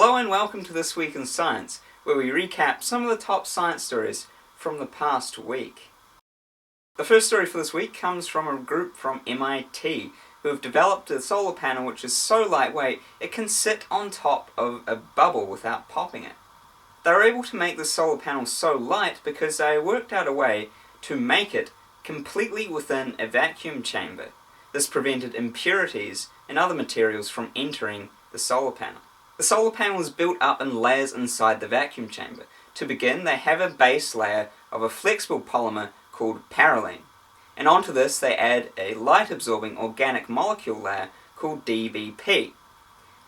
Hello and welcome to This Week in Science, where we recap some of the top science stories from the past week. The first story for this week comes from a group from MIT who have developed a solar panel which is so lightweight it can sit on top of a bubble without popping it. They were able to make the solar panel so light because they worked out a way to make it completely within a vacuum chamber. This prevented impurities and other materials from entering the solar panel. The solar panel is built up in layers inside the vacuum chamber. To begin, they have a base layer of a flexible polymer called parylene, and onto this they add a light-absorbing organic molecule layer called DBP.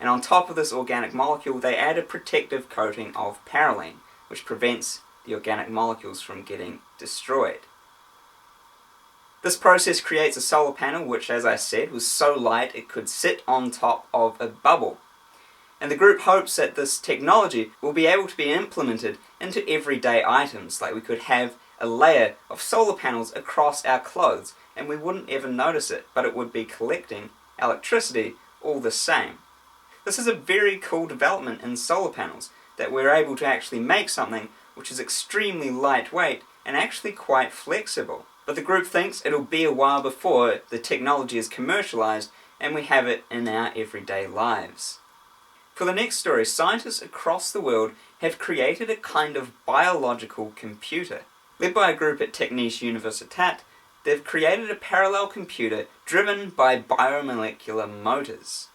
And on top of this organic molecule they add a protective coating of parylene, which prevents the organic molecules from getting destroyed. This process creates a solar panel which, as I said, was so light it could sit on top of a bubble. And the group hopes that this technology will be able to be implemented into everyday items, like we could have a layer of solar panels across our clothes and we wouldn't ever notice it, but it would be collecting electricity all the same. This is a very cool development in solar panels, that we're able to actually make something which is extremely lightweight and actually quite flexible. But the group thinks it'll be a while before the technology is commercialized and we have it in our everyday lives. For the next story, scientists across the world have created a kind of biological computer. Led by a group at Technische Universität, they've created a parallel computer driven by biomolecular motors.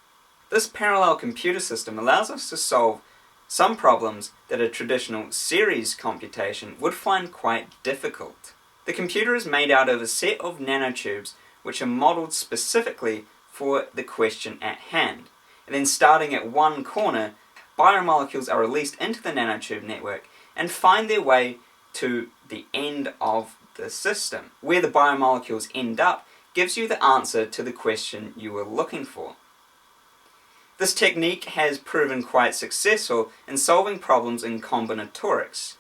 This parallel computer system allows us to solve some problems that a traditional series computation would find quite difficult. The computer is made out of a set of nanotubes which are modelled specifically for the question at hand. And then starting at one corner, biomolecules are released into the nanotube network and find their way to the end of the system. Where the biomolecules end up gives you the answer to the question you were looking for. This technique has proven quite successful in solving problems in combinatorics,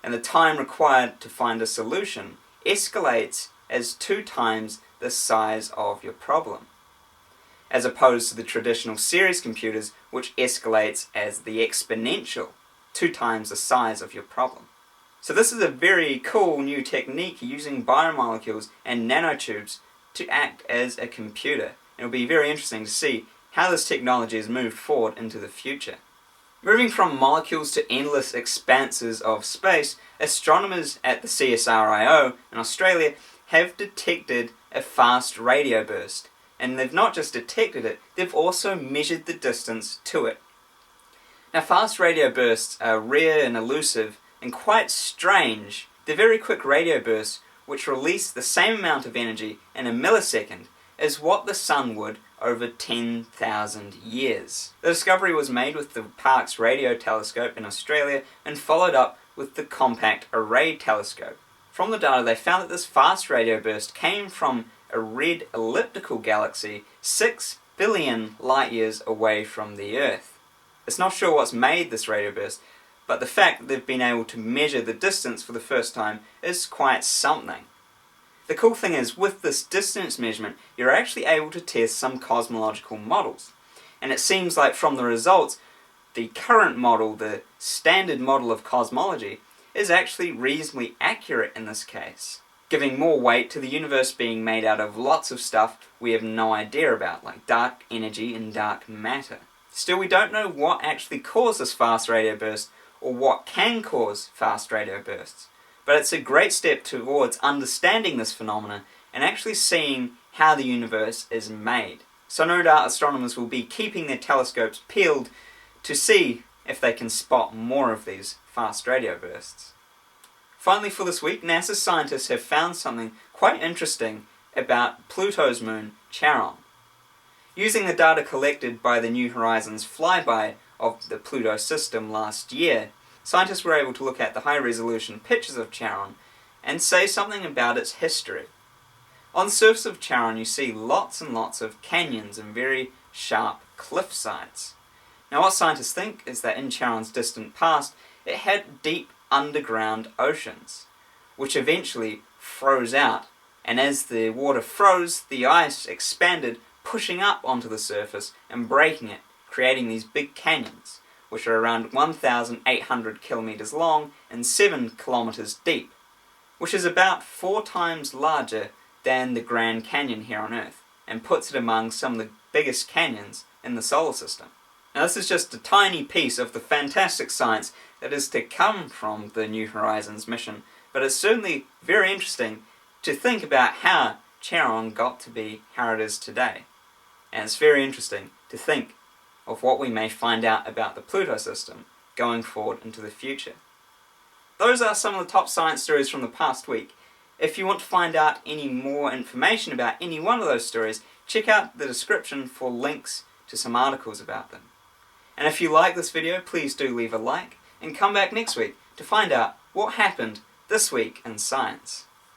and the time required to find a solution escalates as 2 times the size of your problem, as opposed to the traditional series computers, which escalates as the exponential, 2 times the size of your problem. So this is a very cool new technique using biomolecules and nanotubes to act as a computer. It'll be very interesting to see how this technology has moved forward into the future. Moving from molecules to endless expanses of space, astronomers at the CSIRO in Australia have detected a fast radio burst. And they've not just detected it, they've also measured the distance to it. Now, fast radio bursts are rare and elusive and quite strange. They're very quick radio bursts which release the same amount of energy in a millisecond as what the sun would over 10,000 years. The discovery was made with the Parkes Radio Telescope in Australia and followed up with the Compact Array Telescope. From the data they found that this fast radio burst came from a red elliptical galaxy 6 billion light years away from the Earth. It's not sure what's made this radio burst, but the fact that they've been able to measure the distance for the first time is quite something. The cool thing is, with this distance measurement, you're actually able to test some cosmological models. And it seems like from the results, the current model, the standard model of cosmology, is actually reasonably accurate in this case, giving more weight to the universe being made out of lots of stuff we have no idea about, like dark energy and dark matter. Still, we don't know what actually caused this fast radio burst, or what can cause fast radio bursts. But it's a great step towards understanding this phenomena and actually seeing how the universe is made. So no doubt astronomers will be keeping their telescopes peeled to see if they can spot more of these fast radio bursts. Finally, for this week, NASA scientists have found something quite interesting about Pluto's moon, Charon. Using the data collected by the New Horizons flyby of the Pluto system last year, scientists were able to look at the high-resolution pictures of Charon and say something about its history. On the surface of Charon you see lots and lots of canyons and very sharp cliff sides. Now what scientists think is that in Charon's distant past it had deep underground oceans, which eventually froze out, and as the water froze, the ice expanded, pushing up onto the surface and breaking it, creating these big canyons, which are around 1,800 kilometres long and 7 kilometres deep, which is about 4 times larger than the Grand Canyon here on Earth, and puts it among some of the biggest canyons in the solar system. Now this is just a tiny piece of the fantastic science that is to come from the New Horizons mission, but it's certainly very interesting to think about how Charon got to be how it is today. And it's very interesting to think of what we may find out about the Pluto system going forward into the future. Those are some of the top science stories from the past week. If you want to find out any more information about any one of those stories, check out the description for links to some articles about them. And if you like this video, please do leave a like, and come back next week to find out what happened this week in science.